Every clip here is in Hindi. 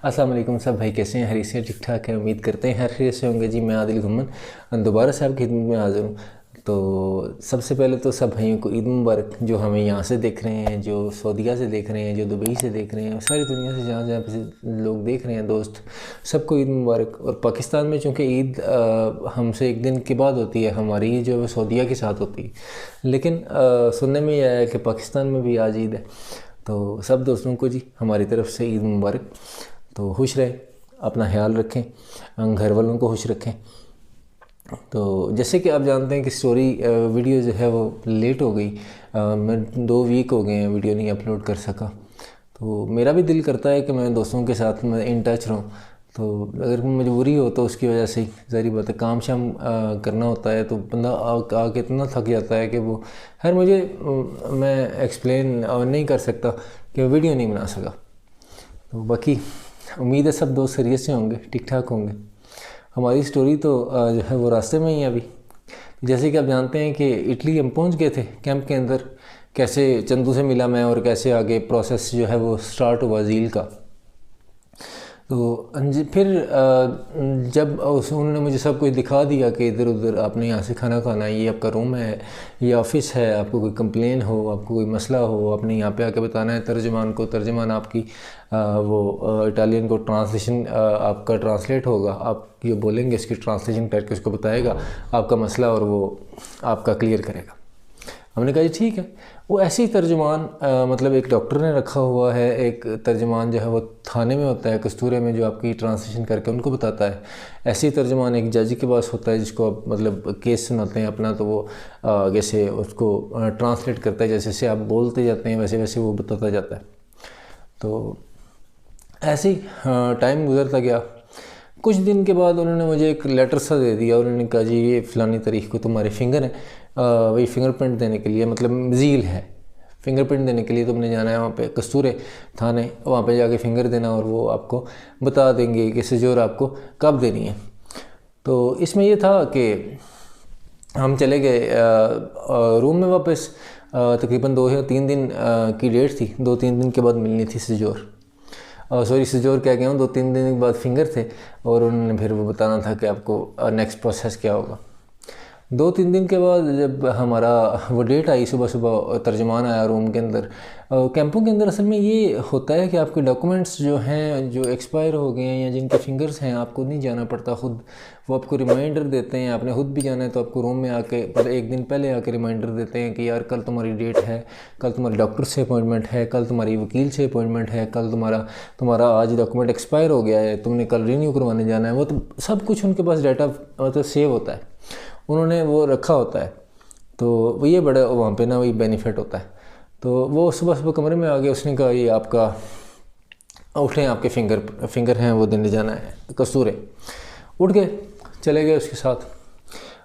अस्सलाम वालेकुम सब भाई, कैसे हैं? खैरियत ठीक ठाक है, उम्मीद करते हैं हर खैरियत से होंगे। जी मैं आदिल घुम्मन दोबारा से आपकी खिदमत में हाज़िर हूँ। तो सबसे पहले तो सब भाइयों को ईद मुबारक, जो हमें यहाँ से देख रहे हैं, जो सऊदीया से देख रहे हैं, जो दुबई से देख रहे हैं, सारी दुनिया से जहाँ जहाँ पे लोग देख रहे हैं दोस्त, सबको ईद मुबारक। और पाकिस्तान में चूँकि ईद हमसे एक दिन के बाद होती है, हमारी जो है सऊदीया के साथ होती है, लेकिन सुनने में यह आया है कि पाकिस्तान में भी आज ईद है। तो सब दोस्तों को जी हमारी तरफ से ईद मुबारक। तो खुश रहें, अपना ख्याल रखें, घर वालों को खुश रखें। तो जैसे कि आप जानते हैं कि स्टोरी वीडियो जो है वो लेट हो गई, मैं 2 वीक हो गए हैं वीडियो नहीं अपलोड कर सका। तो मेरा भी दिल करता है कि मैं दोस्तों के साथ में इन टच रहूँ, तो अगर मजबूरी हो तो उसकी वजह से ज़ाहिर बात है काम शाम करना होता है, तो बंदा आके इतना थक जाता है कि वो मुझे मैं एक्सप्लेन नहीं कर सकता कि वीडियो नहीं बना सका। तो बाकी उम्मीद है सब दोस्त खैरियत से होंगे, ठीक ठाक होंगे। हमारी स्टोरी तो जो है वो रास्ते में ही है अभी। जैसे कि आप जानते हैं कि इटली हम पहुंच गए थे कैंप के अंदर, कैसे चंदू से मिला मैं और कैसे आगे प्रोसेस जो है वो स्टार्ट हुआ झील का। तो फिर जब उन्होंने मुझे सब कुछ दिखा दिया कि इधर उधर आपने यहाँ से खाना खाना है, ये आपका रूम है, ये ऑफिस है, आपको कोई कंप्लेन हो, आपको कोई मसला हो, आपने यहाँ पे आके बताना है तर्जमान को, तर्जमान आपकी वो इटालियन को ट्रांसलेशन आपका ट्रांसलेट होगा, आप ये बोलेंगे इसकी ट्रांसलेशन करके उसको बताएगा आपका मसला और वो आपका क्लियर करेगा। हमने कहा जी ठीक है। वो ऐसे ही तर्जुमान मतलब एक डॉक्टर ने रखा हुआ है, एक तर्जुमान जो है वो थाने में होता है कस्तूरे में, जो आपकी ट्रांसलेशन करके उनको बताता है। ऐसे ही तर्जुमान एक जज के पास होता है जिसको आप मतलब केस सुनाते हैं अपना, तो वो आगे से उसको ट्रांसलेट करता है, जैसे जैसे आप बोलते जाते हैं वैसे वैसे वो बताता जाता है। तो ऐसे ही टाइम गुजरता गया। कुछ दिन के बाद उन्होंने मुझे एक लेटर सा दे दिया। उन्होंने कहा जी ये फ़लानी तारीख को तुम्हारे फिंगर हैं, वही फिंगरप्रिंट देने के लिए, मतलब झील है, फिंगरप्रिंट देने के लिए तुमने जाना है वहाँ पे कस्तूरे थाने, वहाँ पे जाके फिंगर देना और वो आपको बता देंगे कि सिजोर आपको कब देनी है। तो इसमें ये था कि हम चले गए रूम में वापस। तकरीबन 2 या 3 दिन की डेट थी, 2-3 दिन के बाद मिलनी थी सिजोर। सॉरी सिजोर क्या गया हूँ, 2-3 दिन के बाद फिंगर थे और उन्होंने फिर वो बताना था कि आपको नेक्स्ट प्रोसेस क्या होगा। 2-3 दिन के बाद जब हमारा वो डेट आई, सुबह सुबह तर्जुमान आया रूम के अंदर। कैंपों के अंदर असल में ये होता है कि आपके डॉक्यूमेंट्स जो हैं जो एक्सपायर हो गए हैं या जिनके फिंगर्स हैं, आपको नहीं जाना पड़ता खुद, वो आपको रिमाइंडर देते हैं। आपने खुद भी जाना है तो आपको रूम में आके पर 1 दिन पहले आके रिमाइंडर देते हैं कि यार कल तुम्हारी डेट है, कल तुम्हारे डॉक्टर से अपॉइंटमेंट है, कल तुम्हारी वकील से अपॉइंटमेंट है, कल तुम्हारा आज डॉक्यूमेंट एक्सपायर हो गया है, तुमने कल रीन्यू करवाने जाना है। वो तो सब कुछ उनके पास डाटा मतलब सेव होता है, उन्होंने वो रखा होता है। तो वो ये बड़ा वहाँ पे ना वही बेनिफिट होता है। तो वो सुबह सुबह कमरे में आ गया, उसने कहा ये आपका उठें, आपके फिंगर हैं वो देने जाना है कस्तूरे। उठ गए, चले गए उसके साथ।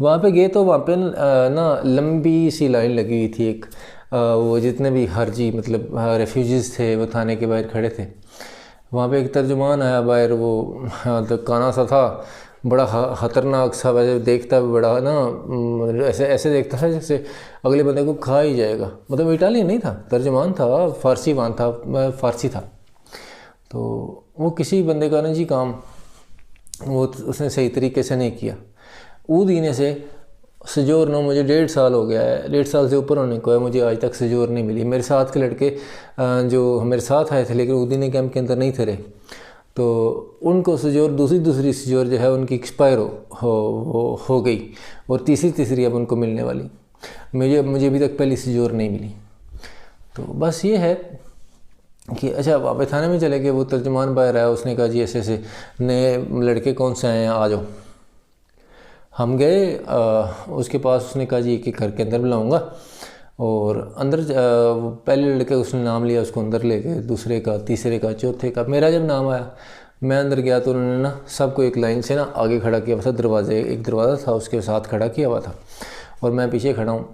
वहाँ पे गए तो वहाँ पे ना लंबी सी लाइन लगी हुई थी एक, वो जितने भी हर्जी मतलब रेफ्यूजीज़ थे वो थाने के बाहर खड़े थे। वहाँ पे एक तर्जुमान आया बाहर, वो तो काना सा था, बड़ा ख़तरनाक सा, वैसे देखता भी बड़ा ना ऐसे देखता था जैसे अगले बंदे को खा ही जाएगा। मतलब इटालियन नहीं था, तर्जुमान था, फ़ारसी था। तो वो किसी बंदे का ना जी काम वो उसने सही तरीके से नहीं किया। ऊदीने से सिजोर ना मुझे 1.5 साल हो गया है, 1.5 साल से ऊपर होने को है, मुझे आज तक सिजोर नहीं मिली। मेरे साथ के लड़के जो मेरे साथ आए थे लेकिन ऊदीने कैंप के अंदर नहीं थे रहे, तो उनको सिजोर दूसरी सिजोर जो है उनकी एक्सपायर हो गई और तीसरी अब उनको मिलने वाली। मुझे अभी तक पहली सिजोर नहीं मिली। तो बस ये है कि अच्छा वापस थाने में चले गए। वो तर्जुमान बाहर आया, उसने कहा जी ऐसे नए लड़के कौन से आए हैं, आ जाओ। हम गए उसके पास, उसने कहा जी एक घर के अंदर बुलाऊँगा और अंदर पहले लड़के उसने नाम लिया, उसको अंदर ले गए, दूसरे का, तीसरे का, चौथे का। मेरा जब नाम आया मैं अंदर गया तो उन्होंने ना सबको एक लाइन से ना आगे खड़ा किया हुआ था, एक दरवाज़ा था उसके साथ खड़ा किया हुआ था और मैं पीछे खड़ा हूँ।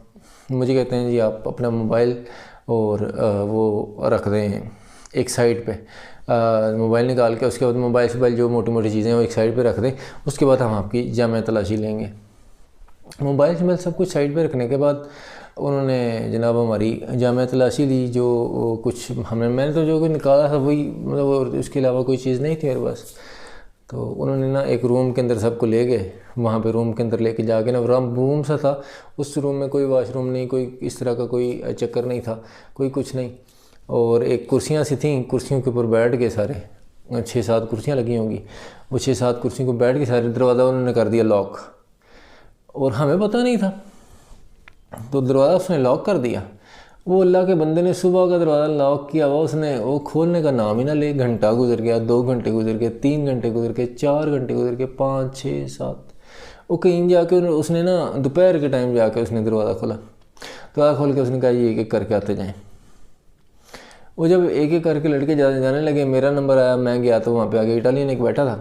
मुझे कहते हैं जी आप अपना मोबाइल और वो रख दें एक साइड पे, मोबाइल निकाल के, उसके बाद मोबाइल जो मोटी मोटी चीज़ें वो एक साइड पे रख दें, उसके बाद हम आपकी जामे तलाशी लेंगे। मोबाइल सब कुछ साइड पे रखने के बाद उन्होंने जनाब हमारी जामिया तलाशी ली, जो कुछ मैंने तो जो कुछ निकाला था वही, मतलब उसके अलावा कोई चीज़ नहीं थी मेरे पास। तो उन्होंने ना एक रूम के अंदर सबको ले गए, वहाँ पे रूम के अंदर लेके जाके ना, रूम सा था, उस रूम में कोई वॉशरूम नहीं, कोई इस तरह का कोई चक्कर नहीं था, कोई कुछ नहीं। और एक कुर्सियाँ सी थी, कुर्सियों के ऊपर बैठ गए सारे, 6-7 कुर्सियाँ लगी होंगी, वो 6-7 कुर्सियों को बैठ के सारे, दरवाज़ा उन्होंने कर दिया लॉक, और हमें पता नहीं था, तो दरवाज़ा उसने लॉक कर दिया। वो अल्लाह के बंदे ने सुबह का दरवाज़ा लॉक किया हुआ, उसने वो खोलने का नाम ही ना ले। घंटा गुजर गया, 2 घंटे गुजर गए, 3 घंटे गुजर गए, 4 घंटे गुजर गए, 5, 6, 7। वो कहीं जाके उसने ना दोपहर के टाइम जाके उसने दरवाज़ा खोला, दरवाज़ा खोल के उसने कहा ये एक एक करके आते जाएँ। वो जब एक एक करके लड़के जाने लगे, मेरा नंबर आया, मैं गया तो वहाँ पे आगे इटालियन एक बैठा था,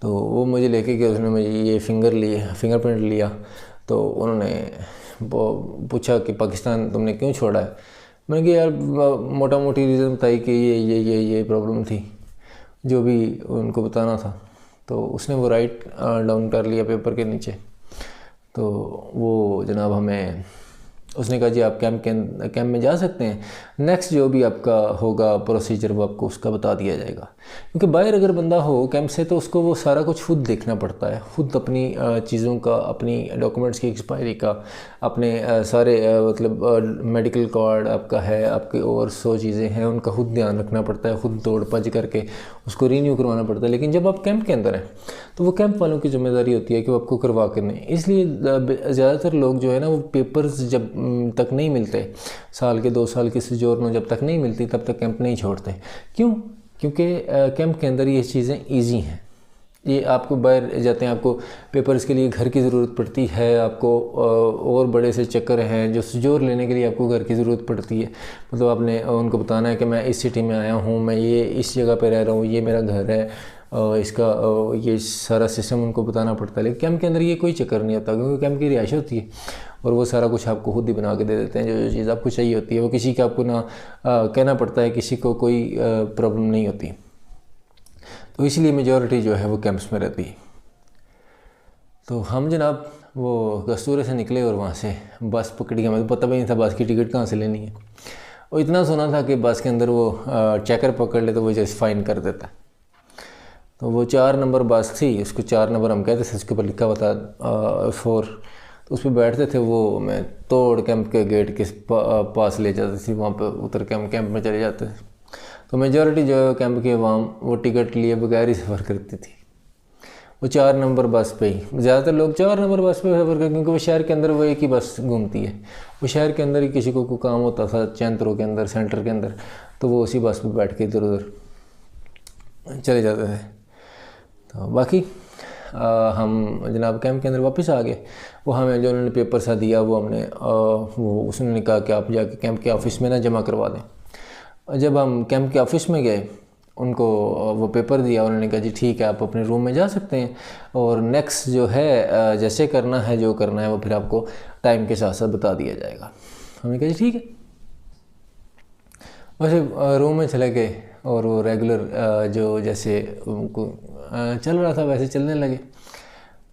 तो वो मुझे लेके गया, उसने मुझे ये फिंगरप्रिंट लिया। तो उन्होंने पूछा कि पाकिस्तान तुमने क्यों छोड़ा है। मैंने कहा यार मोटा मोटी रीज़न बताई कि ये प्रॉब्लम थी, जो भी उनको बताना था। तो उसने वो राइट डाउन कर लिया पेपर के नीचे। तो वो जनाब हमें उसने कहा जी आप कैंप में जा सकते हैं, नेक्स्ट जो भी आपका होगा प्रोसीजर वो आपको उसका बता दिया जाएगा। क्योंकि बाहर अगर बंदा हो कैंप से तो उसको वो सारा कुछ खुद देखना पड़ता है, खुद अपनी चीज़ों का, अपनी डॉक्यूमेंट्स की एक्सपायरी का, अपने सारे मतलब मेडिकल कार्ड आपका है, आपके और 100 चीज़ें हैं, उनका खुद ध्यान रखना पड़ता है, खुद दौड़ भज करके उसको रीन्यू करवाना पड़ता है। लेकिन जब आप कैंप के अंदर हैं तो वो कैंप वालों की जिम्मेदारी होती है कि वो आपको करवा कर नहीं। इसलिए ज़्यादातर लोग जो है ना वो पेपर्स जब तक नहीं मिलते, साल के 2 साल की सोजोर्नो जब तक नहीं मिलती तब तक कैंप नहीं छोड़ते। क्यों? क्योंकि कैंप के अंदर ये चीज़ें ईजी हैं। ये आपको बाहर जाते हैं, आपको पेपर्स के लिए घर की ज़रूरत पड़ती है, आपको और बड़े से चक्कर हैं जो सोजोर लेने के लिए आपको घर की ज़रूरत पड़ती है। मतलब आपने उनको बताना है कि मैं इस सिटी में आया हूँ, मैं ये इस जगह पे रह रहा हूँ, ये मेरा घर है, इसका ये सारा सिस्टम उनको बताना पड़ता है। लेकिन कैंप के अंदर ये कोई चक्कर नहीं होता, क्योंकि कैंप की रिहाइश होती है और वो सारा कुछ आपको खुद ही बना के दे देते हैं। जो चीज़ आपको चाहिए होती है वो किसी का आपको ना कहना पड़ता है, किसी को कोई प्रॉब्लम नहीं होती। तो इसलिए मेजॉरिटी जो है वो कैंप्स में रहती है। तो हम जनाब वो कस्तूरे से निकले और वहाँ से बस पकड़ी। हमें तो पता भी नहीं था बस की टिकट कहाँ से लेनी है। और इतना सुना था कि बस के अंदर वो चेकर पकड़ ले तो वो जैसे फ़ाइन कर देता। तो वो 4 नंबर बस थी, उसको 4 नंबर हम कहते थे, उसके ऊपर लिखा हुआ था 4। तो उस पर बैठते थे, वो मैं तोड़ कैंप के गेट के पास ले जाती थी, वहाँ पर उतर के हम कैंप में चले जाते थे। तो मेजॉरिटी जो है कैंप की अवाम वो टिकट लिए बगैर ही सफ़र करती थी। वो 4 नंबर बस पे ही ज़्यादातर लोग 4 नंबर बस पे सफ़र करते, क्योंकि वो शहर के अंदर वो एक ही बस घूमती है। वो शहर के अंदर ही किसी को काम होता था चैंतरों के अंदर, सेंटर के अंदर, तो वो उसी बस पे बैठ के इधर उधर चले जाते थे। तो बाकी हम जनाब कैंप के अंदर वापस आ गए। वो हमें जो उन्होंने पेपर सा दिया वो हमने वो उसने कहा कि आप जाके कैंप के ऑफ़िस में ना जमा करवा दें। जब हम कैंप के ऑफ़िस में गए, उनको वो पेपर दिया, उन्होंने कहा जी ठीक है आप अपने रूम में जा सकते हैं, और नेक्स्ट जो है जैसे करना है, जो करना है वो फिर आपको टाइम के साथ साथ बता दिया जाएगा। हमने कहा जी ठीक है। वैसे रूम में चले गए और वो रेगुलर जो जैसे उनको चल रहा था वैसे चलने लगे।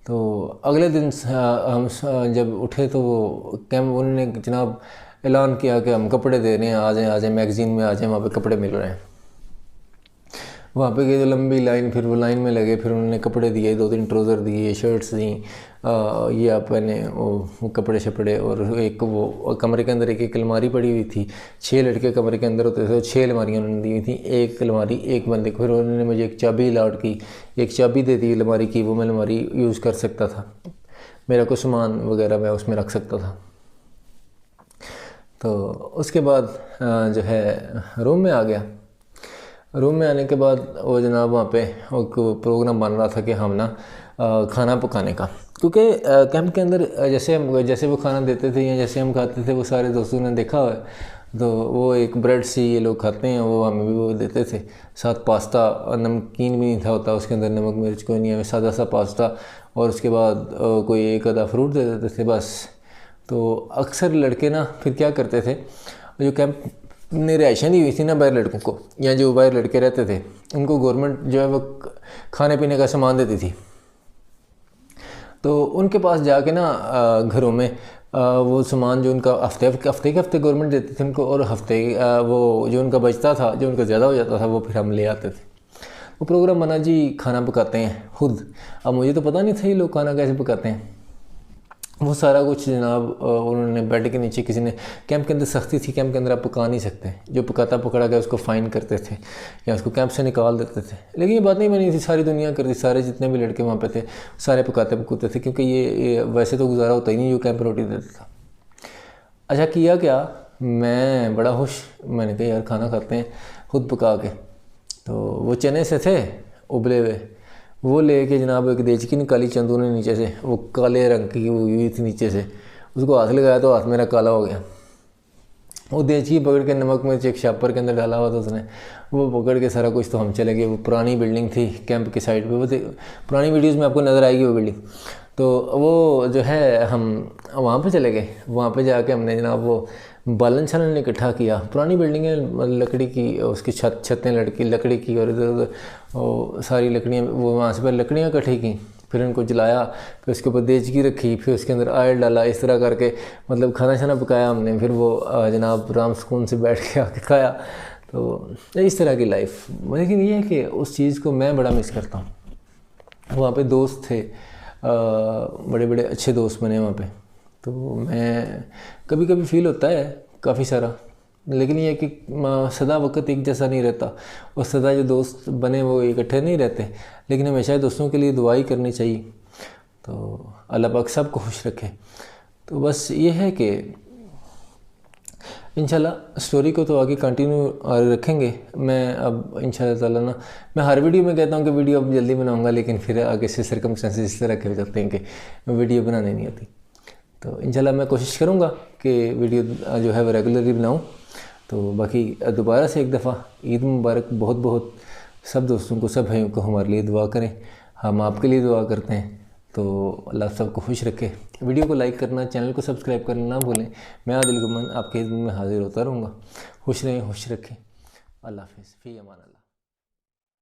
तो अगले दिन हम जब उठे तो वो कैंप उन्होंने जनाब ऐलान किया कि हम कपड़े दे रहे हैं, आ जाएं मैगज़ीन में आ जाएं, वहाँ पे कपड़े मिल रहे हैं। वहाँ पे गए तो लंबी लाइन, फिर वो लाइन में लगे, फिर उन्होंने कपड़े दिए, 2-3 ट्राउज़र दिए, शर्ट्स दी, ये आप पहने वो कपड़े शपड़े। और एक वो कमरे के अंदर एक अलमारी पड़ी हुई थी, 6 लड़के कमरे के अंदर होते थे, 6 अलमारियाँ उन्होंने दी हुई थी, एक अलमारी एक बंदे को। फिर उन्होंने मुझे एक चाबी अलाउड की, एक चाबी दे दी अलमारी की, वो मैं अलमारी यूज़ कर सकता था, मेरा कुछ सामान वगैरह मैं उसमें रख सकता था। तो उसके बाद जो है रूम में आ गया। रूम में आने के बाद वो जनाब वहाँ पे एक प्रोग्राम बन रहा था कि हम ना खाना पकाने का, क्योंकि कैंप के अंदर जैसे वो खाना देते थे या जैसे हम खाते थे वो सारे दोस्तों ने देखा हुआ है। तो वो एक ब्रेड सी ये लोग खाते हैं, वो हमें भी वो देते थे, साथ पास्ता, नमकीन भी नहीं था होता उसके अंदर, नमक मिर्च कोई नहीं है, सादा सा पास्ता, और उसके बाद कोई एक आधा फ्रूट दे देते थे बस। तो अक्सर लड़के ना फिर क्या करते थे, जो कैंप ने रिहाइशें दी हुई थी ना बाहर लड़कों को, या जो बाहर लड़के रहते थे उनको गवर्नमेंट जो है वो खाने पीने का सामान देती थी। तो उनके पास जाके ना घरों में वो सामान जो उनका हफ्ते के हफ्ते गवर्नमेंट देती थी उनको, और हफ्ते वो जो उनका बचता था, जो उनका ज़्यादा हो जाता था, वो फिर हम ले आते थे। वो प्रोग्राम बना जी, खाना पकाते हैं खुद। अब मुझे तो पता नहीं था ये लोग खाना कैसे पकाते हैं। वो सारा कुछ जनाब उन्होंने बेड के नीचे, किसी ने, कैंप के अंदर सख्ती थी, कैंप के अंदर आप पका नहीं सकते, जो पकाता पकड़ा गया उसको फ़ाइन करते थे या उसको कैंप से निकाल देते थे। लेकिन ये बात नहीं बनी थी, सारी दुनिया करती, सारे जितने भी लड़के वहाँ पे थे सारे पकाते पकूते थे, क्योंकि ये वैसे तो गुजारा होता ही नहीं जो कैंप रोटी देता था। अच्छा किया क्या, मैं बड़ा खुश, मैंने कहा यार खाना खाते हैं खुद पका के। तो वो चने से थे उबले हुए, वो लेके जनाब एक देचकी निकाली चंदू ने नीचे से, वो काले रंग की हुई थी नीचे से, उसको हाथ लगाया तो हाथ मेरा काला हो गया। वो देचकी पकड़ के नमक मिर्च एक शापर के अंदर डाला हुआ था उसने, वो पकड़ के सारा कुछ, तो हम चले गए। वो पुरानी बिल्डिंग थी कैंप के साइड पे, वो पुरानी वीडियोज़ में आपको नज़र आएगी वो बिल्डिंग। तो वो जो है हम वहाँ पे चले गए, वहाँ पे जाके हमने जनाब वो बालन छालन इकट्ठा किया। पुरानी बिल्डिंग है लकड़ी की, उसकी छतें लकड़ी की, और इधर उधर सारी लकड़ियाँ, वो वहाँ से पहले लकड़ियाँ इकट्ठी की, फिर उनको जलाया, फिर उसके ऊपर देचकी रखी, फिर उसके अंदर ऑयल डाला, इस तरह करके मतलब खाना शाना पकाया हमने। फिर वो जनाब राम सुकून से बैठ के आके खाया। तो इस तरह की लाइफ। लेकिन ये है कि उस चीज़ को मैं बड़ा मिस करता हूँ। वहाँ पे दोस्त थे, बड़े बड़े अच्छे दोस्त बने वहाँ पे। तो मैं कभी कभी फील होता है काफ़ी सारा, लेकिन ये है कि सदा वक्त एक जैसा नहीं रहता, और सदा जो दोस्त बने वो इकट्ठे नहीं रहते, लेकिन हमेशा दोस्तों के लिए दुआ ही करनी चाहिए। तो अल्लाह पाक सबको खुश रखे। तो बस ये है कि इंशाल्लाह स्टोरी को तो आगे कंटिन्यू रखेंगे। मैं अब इंशाल्लाह ताला ना, मैं हर वीडियो में कहता हूँ कि वीडियो अब जल्दी बनाऊँगा, लेकिन फिर आगे से सर्कमस्टेंसेस इस तरह के हो जाते हैं कि वीडियो बनाने नहीं आती। तो इंशाल्लाह मैं कोशिश करूँगा कि वीडियो जो है वो रेगुलरली बनाऊँ। तो बाकी दोबारा से एक दफ़ा ईद मुबारक बहुत बहुत सब दोस्तों को, सब भाइयों को हमारे लिए दुआ करें, हम आपके लिए दुआ करते हैं। तो अल्लाह सबको खुश रखे। वीडियो को लाइक करना, चैनल को सब्सक्राइब करना ना भूलें। मैं आदिल गुम्मन आपके खिदमत में हाजिर होता रहूँगा। खुश रहें, खुश रखें। अल्लाह हाफ़िज़, फ़ी अमान अल्लाह।